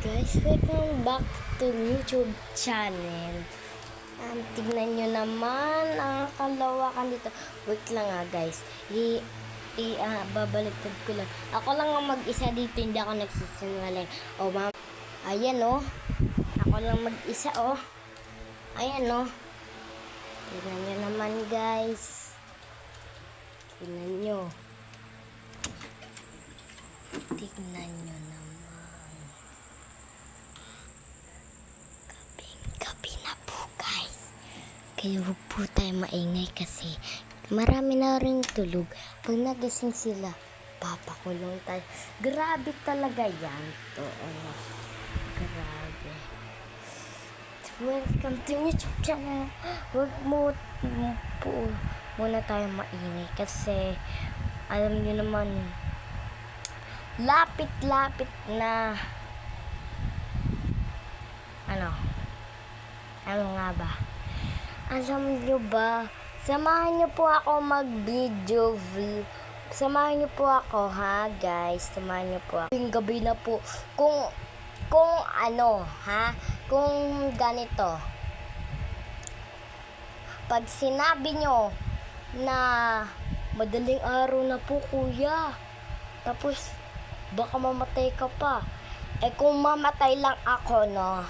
Guys, welcome back to YouTube channel. Tignan nyo naman ang kalawakan dito. Wait lang guys. Babaliktad ko lang. Ako lang ang mag-isa dito, hindi ako nagsisinungaling. Oh, ma'am. Ayan oh. Ako lang mag-isa oh. Ayan oh. Tignan nyo naman guys. Tignan nyo. Tignan nyo naman. Gabi na po guys. Kaya huwag po tayo maingay kasi marami na rin tulog. Pag nagising sila, papakulong tayo. Grabe talaga yan. To, ano. Grabe. Welcome to YouTube channel. Huwag mo po muna tayo maingay kasi alam niyo naman lapit-lapit na ano nga ba? Alam nyo ba? Samahan nyo po ako mag-video vlog. Samahan nyo po ako ha guys. Samahan nyo po ako. Yung gabi na po. Kung ano ha? Kung ganito. Pag sinabi nyo na madaling araw na po kuya. Tapos baka mamatay ka pa. Eh kung mamatay lang ako no.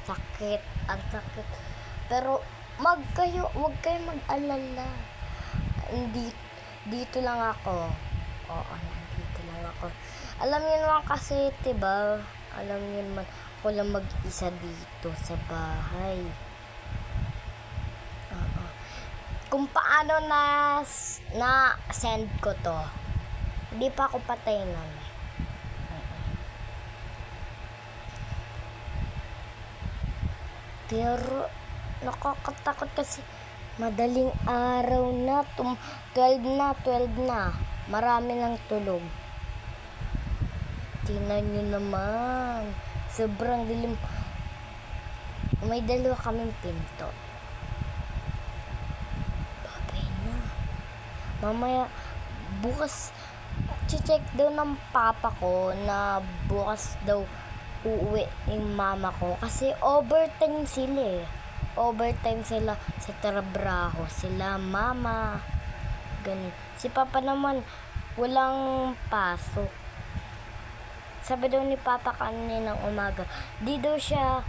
Sakit, ang sakit. Pero huwag kayo mag-alala. Dito lang ako. Oo, nandito lang ako. Alam niyo naman kasi, 'di ba? Alam niyo naman ako lang mag-isa dito sa bahay. Oo. Kung paano na send ko 'to. Hindi pa ako patay nun. Pero nakakatakot kasi madaling araw na 12 na marami ng tulog. Tingnan nyo naman sobrang dilim. May dalawa kaming pinto. Babay na mamaya. Bukas check daw ng papa ko na bukas daw uuwi yung mama ko kasi overtime sila overtime sila sa trabaho sila mama ganun. Si papa naman walang pasok. Sabi daw ni papa kaninang umaga di daw siya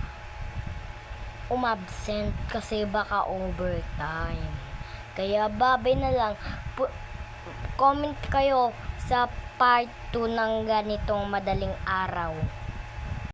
umabsent kasi baka overtime. Kaya babay na lang. Comment kayo sa part 2 ng ganitong madaling araw.